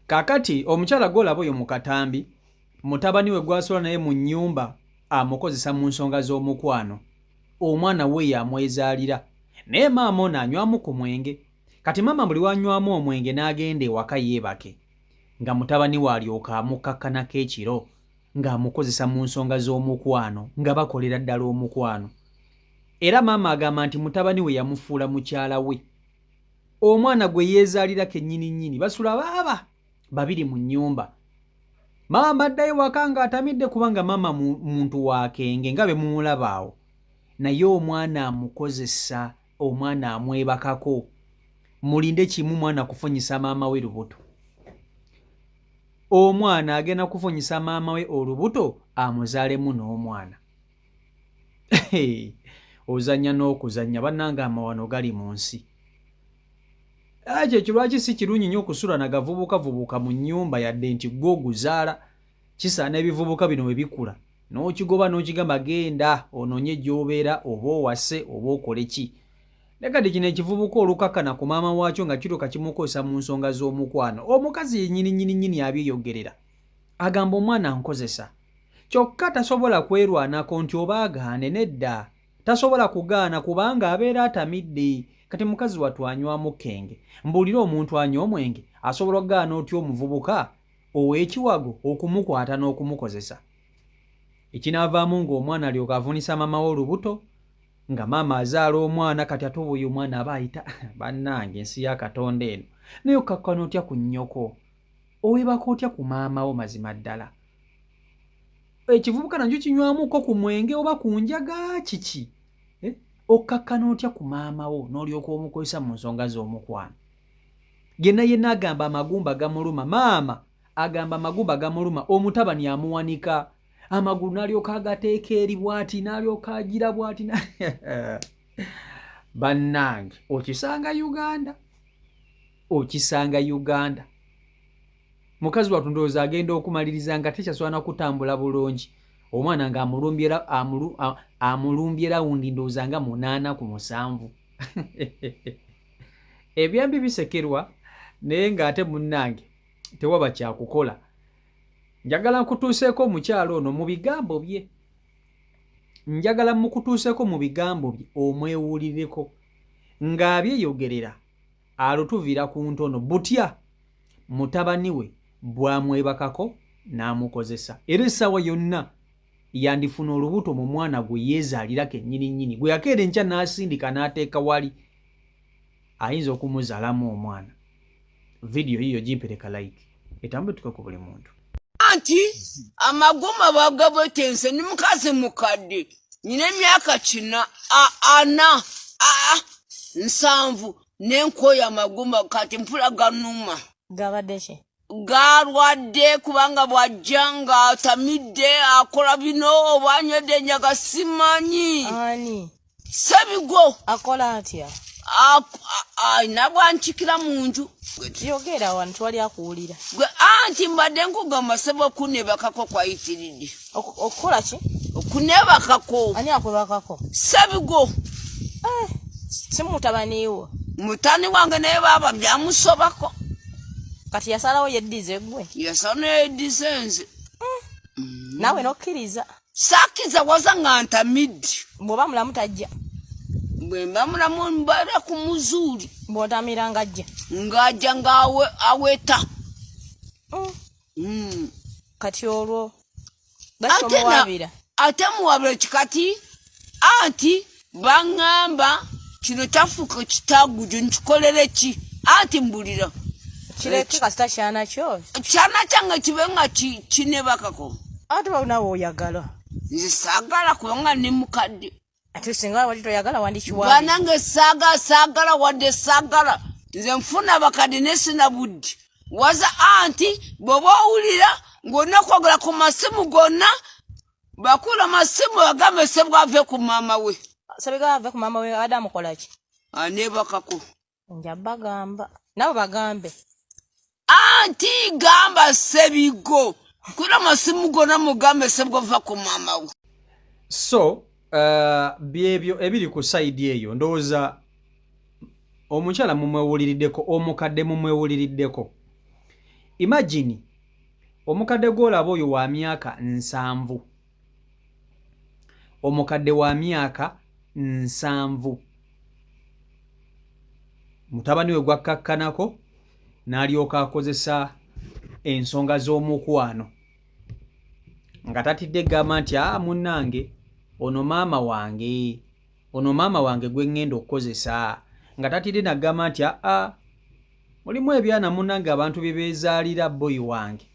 Kakati omukyala golabo yo mukatambi mutabani we gwasola naye mu nnyumba amukozesa mu nsonga z'omukwano omwana we yamwezaalira naye maama ono anywamu ku mwenge kati maama buli wanywamu omwenge n'agenda ewaka yeebake nga mutabani we alyoka amukakkanako ekiro ng'amukozesa mu nsonga z'omukwano nga bakolera ddala omukwano era maama agamba nti mutabani we yamufuula mukyala we omwana gwe yeezaalira kennyini basula baaba babiri mu nnyumba maama addayo waka ng'atamidde kubanga maama muntu wakenge nga be mumulaba awo naye omwana amukozesa omwana amwebakako mulinde kimu mwana kufunyisa maama we lubuto omwana agenda kufunyisa maama we olubuto amuzaalemu n'omwana ozannya n'okuzannya bannanga amawano gali mu nsi ekyo lwaki si kirungi nnyo okusula nagavubukavubuka mu nnyumba yadde nti gwe oguzaala kisaana ebivubuka bino bwe bikula n'okigoba n'okigamba genda onoonye gy'obeera oba owase oba okole ki nekati kino ekivubuka olukakkana ku maama waakyo nga kiruka kimukozesa mu nsonga z'omukwano omukazi yennyini abyeyogerera agamba omwana ankozesa kyokka tasobola kwerwanako nti oba agaane nedda tasobola kugaana kubanga abeera atamidde kati mukazi wattu anywamu kenge mbuulira omuntu anywa omwenge asobola okugaana otya omuvubuka ow'ekiwago okumukwata n'okumukozesa ekinaavaamu ng'omwana alyoka avunisa maama we olubuto nga maama azaala omwana kati ate oyo omwana aba ayita bannange ensi ya Katonda eno naye okkakkana otya ku nnyoko oweebaka otya ku maama wo mazima ddala ekivubuka nakyo kinywamuko ku mwenge oba ku njaga kiki okkakkana otya ku maama wo n'olyoka omukozesa mu nsonga z'omukwano yenna agamba amagumba gamuluma maama agamba amagumba gamuluma omutabani amuwanika amagulu n'alyoka agateeka eri bw'ati n'alyoka agira bw'ati bannange okisanga Uganda mukazi wattu ndowooza agenda okumaliriza nga tekyasobola kutambula bulungi omwana nga amulumbye rawundi ndowooza nga 8 ku 7 ebyambi bisekerwa naye ng'ate munnange tewaba kyakukola njagala nkutuuseeko omukyalo ono mu bigambo bye njagala mukutuuseeko mu bigambo bye omwewulirireko ng'abyeyogerera alutuviira ku ntono butya mutabani we bwamwebakako n'amukozesa era essaawa yonna yandifuna olubuto mu mwana gwe yeezaalira kennyini gwe yakeera enkya n'asindika n'ateeka wali ayinza okumuzaalamu omwana vidiyo yiyo gimpereka like etambule tuke ku buli muntu anti amaguma bagabwetense ni mukazi mukadde nyina emyaka kina ana 7 n'enkoya amaguma kati mpula ganuma gabadde ki galwadde kubanga bwajjanga atamidde akola bino obanywedde enjaga simanyi ani sebigo akola atya nabwankikira mu nju yogera wano twali akuwulira gwe anti mbadde nkugamba sebo okunebakako kwayitiridde okukola ki okunebakako ani akwebakako sebigo si mutabaniwo mutani wange naye baba byamusobako kati yasalawo yeddize gwe yasala yeddize nze nawe nokkiriza sakiza waza nga ntamidde bw'oba mulamu tajja bwe mba mulamu mbeera ku muzuuli bw'otamira ng'ajja ng'ajja ng'aweta kati olwo baky'omuwabira ate muwabira kikati anti baŋŋamba kino kyafuuka kitaagujo nkikolere ki anti mbulira kireke kasita kyana kyo kyana kyange kibe nga kinebakako ate nawe oyagala nze saagala kubanga ne mukadde ate singa wali toyagala wandikiwa banange saagala wadde saagala nze nfuna abakadde ne sina buddi waza anti bw'oba owulira ng'olina okwogera ku masimu gonna bakula masimu bagambe sebwave ku maama we sebigava ku maama we adamu kola ki anebakako nja bagamba nabo bagambe anti gamba sebigo kula masimu gonna mugambe sebwava ku maama we so byebyo ebiri ku side eyo ndowooza omukyala mumwewuliriddeko omukadde mumwewuliriddeko Imagine omukadde gw'olaba oyo wa myaka 7. Omukadde wa myaka 7. Mutabani we gwakkakkanako n'alyoka akozesa ensonga z'omukwano nga tatidde gamba nti munnange ono maama wange gwe ŋŋenda okukozesa, nga tatidde nagamba nti mulimu ebyana munnange abantu bye beezaalira boyi wange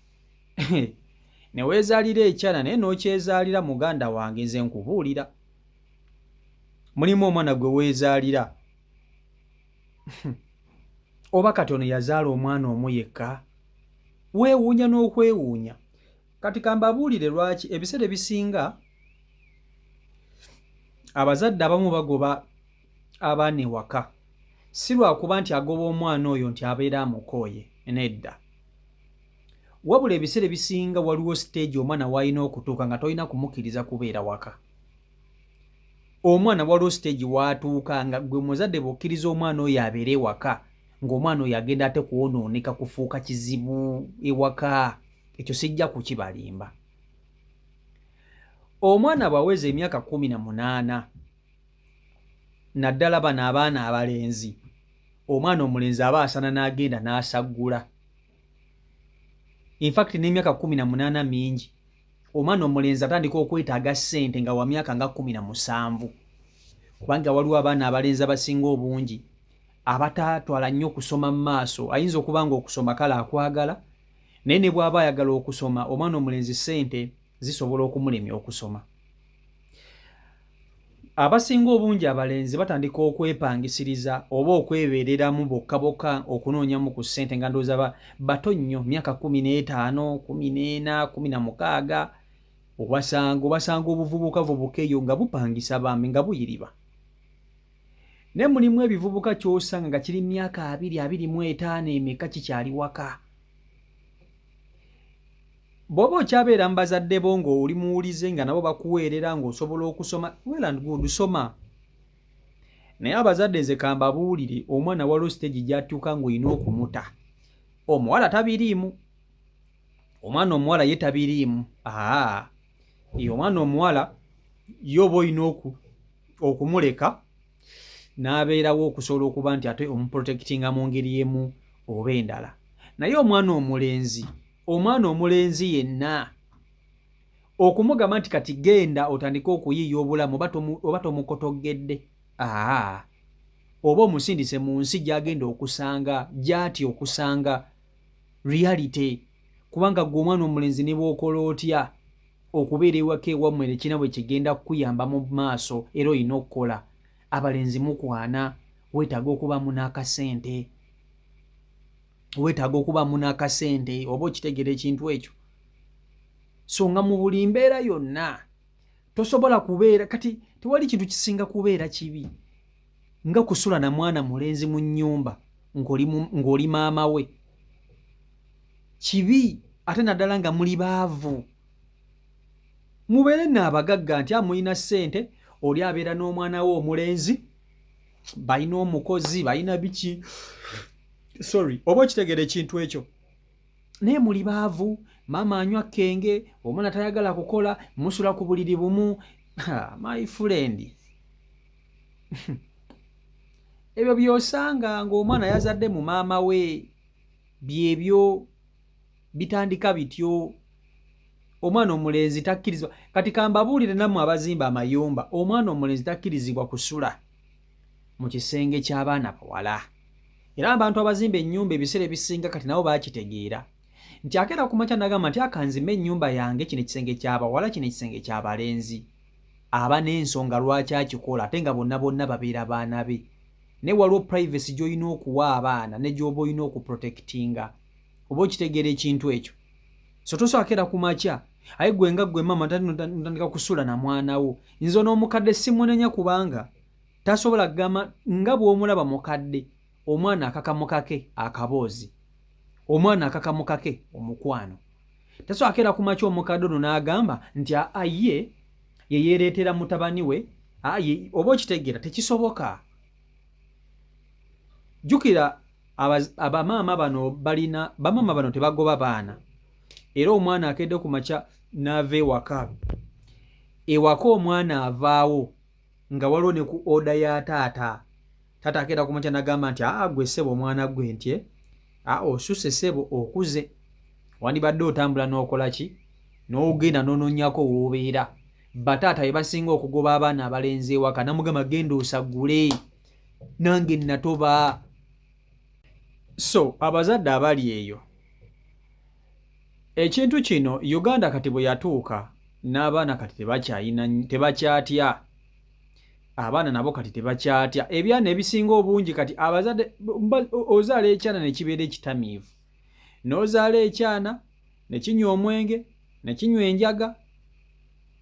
ne weezaalira ekyana naye n'okyezaalira muganda wange nze nkubuulira. Mulimu omwana gwe weezaalira oba katono yazaala omwana omu yekka, weewuunya n'okwewuunya. Kati kambabuulire lwaki ebiseera ebisinga abazadde abamu bagoba abaana ewaka, si lwakuba nti agoba omwana oyo nti abeera amukooye, nedda. Wabula ebiseera ebisinga waliwo stage omwana w'alina okutuuka nga tolina kumukkiriza kubeera waka. Omwana waliwo stage w'atuuka nga gwe muzadde bw'okkiriza omwana oyo abeere ewaka, ng'omwana oyo agenda ate kuwonooneka kufuuka kizibu ewaka, ekyo sijja kukibalimba. Omwana bw'aweza emyaka 18 naddala bano abaana abalenzi, omwana omulenzi aba asana n'agenda n'asaggula. In fact n'emyaka 18 mingi, omwana omulenzi atandika okwetaaga ssente nga wa myaka nga 17, kubanga waliwo abaana abalenzi abasinga obungi abatatwala nnyo okusoma mu maaso. Ayinza okuba nga okusoma kale akwagala, naye ne bw'aba ayagala okusoma, omwana omulenzi ssente zisobola okumulemya okusoma. Abasinga obungi abalenzi batandika okwepangisiriza oba okwebeereramu bokka bokka okunoonyamu ku ssente nga ndowooza bato nnyo, myaka 15, 14, 16, obasanga obuvubukavubuka eyo nga bupangisa bambi nga buyiriba. Ne mulimu ebivubuka ky'osanga nga kiri myaka 20, 25 emeka kikyali waka. Bw'oba okyabeera mu bazadde bo ng'oli muwulize nga nabo bakuweerera ng'osobola okusoma, well and good, soma. Naye abazadde nze kambabuulire, omwana waliwo stage gy'atuuka ng'olina okumuta. Omuwala tabiriimu, omwana omuwala ye tabiriimu. Omwana omuwala y'oba olina okumuleka n'abeerawo okusobola okuba nti ate omuprotectinga mu ngeri emu oba endala. Naye omwana omulenzi yenna okumugamba nti kati genda otandike okuyiiya obulamu oba tomukotoggedde, oba omusindise mu nsi gy'agenda okusanga gy'ati okusanga reality, kubanga gwe omwana omulenzi ne bw'okola otya okubeera ewaka ewammwe ekina bwe kigenda kukuyamba mu maaso era olina okukola. Abalenzi mukwana, weetaaga okubaamu n'akasente, oba okitegera ekintu ekyo. So nga mu buli mbeera yonna tosobola kubeera, kati tewali kintu kisinga kubeera kibi nga kusula na mwana mulenzi mu nnyumba ng'oli maama we. Kibi ate naddala nga muli baavu. Mubeere n'abagagga nti mulina ssente, oli abeera n'omwana we omulenzi, balina omukozi, balina biki, oba okitegera ekintu ekyo. Naye muli baavu, maama anywa kkenge, omwana tayagala kukola, musula ku buliri bumu. My friend, ebyo by'osanga ng'omwana yazadde mu maama we, byebyo bitandika bityo. Omwana omulenzi takkirizibwa. Kati kambabuulire nammwe abazimba amayumba, omwana omulenzi takkirizibwa kusula mu kisenge ky'abaana bawala. Era abantu abazimba ennyumba ebiseera ebisinga kati nabo baakitegeera nti akeera ku makya nagamba nti akanzimba ennyumba yange, kino ekisenge ky'abawala, kino ekisenge ky'abalenzi. Aba n'ensonga lwaki akikola, ate nga bonna babeera baana be. Ne waliwo privacy gy'olina okuwa abaana ne gy'oba olina okuprotectinga. Oba okitegeera ekintu ekyo. So tosobola ku makya aye gwe nga gwe maama ntandika kusula na mwana wo. Nze n'omukadde simunenya kubanga tasobola kugamba nga bw'omulaba mukadde, omwana akakamukake akaboozi, omwana akakamukake omukwano. Tasobola ku makya omukadde ono n'agamba nti ye yeereetera mutabani we, oba okitegeera tekisoboka. Jjukira abamaama bano tebagoba baana era omwana akedde ku makya n'ava ewaka omwana avaawo nga waliwo ne ku oda ya taata akeda ku makya n'agamba nti gwe ssebo omwana gwe ntye osuse ssebo okuze wandibadde otambula n'okola ki n'ogenda n'ononyako w'obeera bataata be basinga okugoba abaana abalenzi ewaka namugamba genda osagule nange natoba. So abazadde abali eyo ekintu kino Uganda kati bwe yatuuka n'abaana kati tebakyatya abaana nabo kati tebakyatya ebyana ebisinga obungi kati abazadde ozaala ekyana ne kibeera ekitamiivu n'ozaala ekyana ne kinywa omwenge ne kinywa enjaga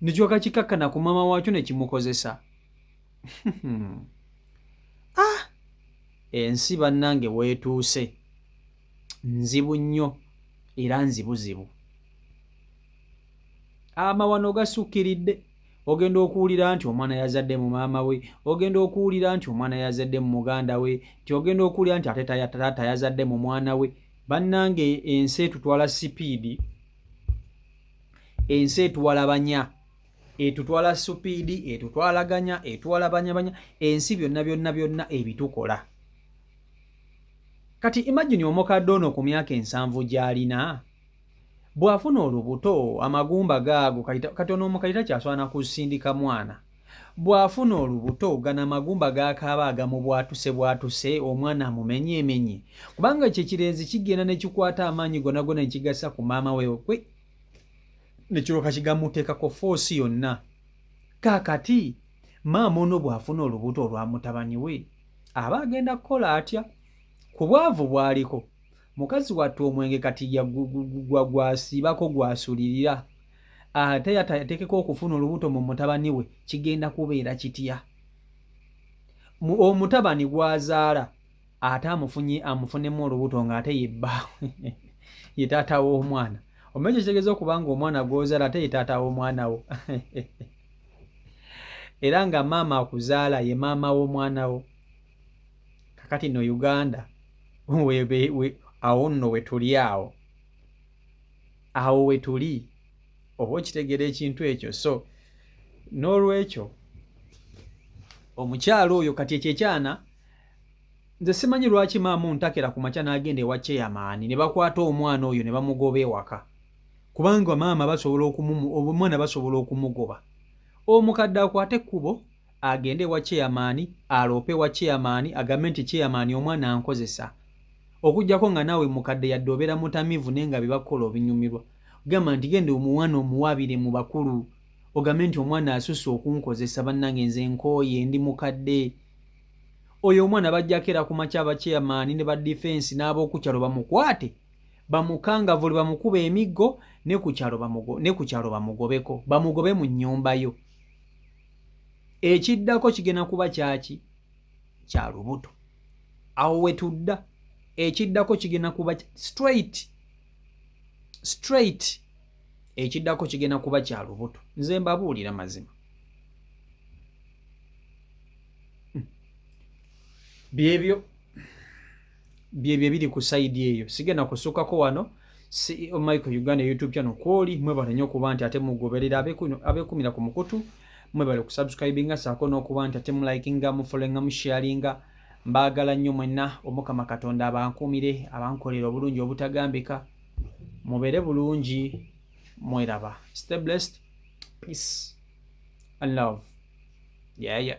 ne kyoka kikakkana ku maama waakyo ne kimukozesa. Ensi bannange weetuuse nzibu nnyo era nzibuzibu. Amawano gasukkiridde. Ogenda okuwulira nti omwana yazadde mu maama we, ogenda okuwulira nti omwana yazadde mu muganda we, nti ogenda okuwulira nti ate taata yazadde mu mwana we. Bannange ensi etutwala sipiidi, ensi etwala banya, etutwala sipiidi, etutwalaganya, etwala banya, ensi byonna ebitukola. Kati imagine omukadde ono ku myaka 7 gy'alina bw'afuna olubuto amagumba gaago kati ono omukalita kyaswana kusindika mwana. Bw'afuna olubuto gana amagumba gakaaba agamu bwatuse omwana amumenye kubanga ekyo kirenzi kigenda ne kikwata amaanyi gonna ne kigasa ku maama we kwe ne kiroka kigamuteekako foosi yonna. Kaakati maama ono bw'afuna olubuto olwa mutabani we aba agenda kukola atya? Ku bwavu bw'aliko mukazi watta omwenge kati gwasiibako gwasulirira ate yateekeko okufuna olubuto mu mutabani we kigenda kubeera kitya? Omutabani gwazaala ate amufunemu olubuto ng'ate yebba ye taata w'omwana. Omanyi kitegeeza okuba nga omwana gw'ozaala ate ye taata w'omwana wo era nga maama akuzaala ye maama w'omwana wo. Kakati no Uganda awo nno wetuli awo wetuli oba okitegeera ekintu ekyo. So n'olwekyo omukyalo oyo kati ekyekyana nze simanyi lwaki maama ntakera ku makya n'agenda ewa chairman ne bakwata omwana oyo ne bamugoba ewaka kubanga maama omwana basobola okumugoba. Omukadde akwate ekkubo agende ewa chairman aloope ewa chairman agambe nti chairman omwana ankozesa okujjako nga naawe mukadde yadde obeera mutamiivu naye nga byebakola obinyumirwa. Gamba nti genda omwana omuwaabire mu bakulu ogambe nti omwana asusse okunkozesa bannange nze nkooye ndi mukadde. Oyo omwana bajjako era ku makya aba chairman ne ba defense n'ab'okukyalo bamukwate bamukangavule bamukuba emiggo ne ku kyalo bamugobeko bamugobe mu nnyumba yo. Ekiddako kigenda kuba kyaki? Kya lubuto. Awo wetudda ekiddako kigenda kuba straight ekiddako kigenda kuba kya lubuto. Nze mbabuulira mazima. Byebyo biri ku sayidi eyo sigenda kusukako wano Michael Uganda YouTube channel kwoli mwebale nnyo okuba nti ate mugoberera abekumira ku mukutu mwebale kusubscribinga saako n'okuba nti ate mulikinga mufolenga musharinga. Mbaagala nnyo mwenna Omukama Katonda abankumire abankolera obulungi obutagambika. Mubeere bulungi mweraba. Stay blessed. Peace and love. Yeah.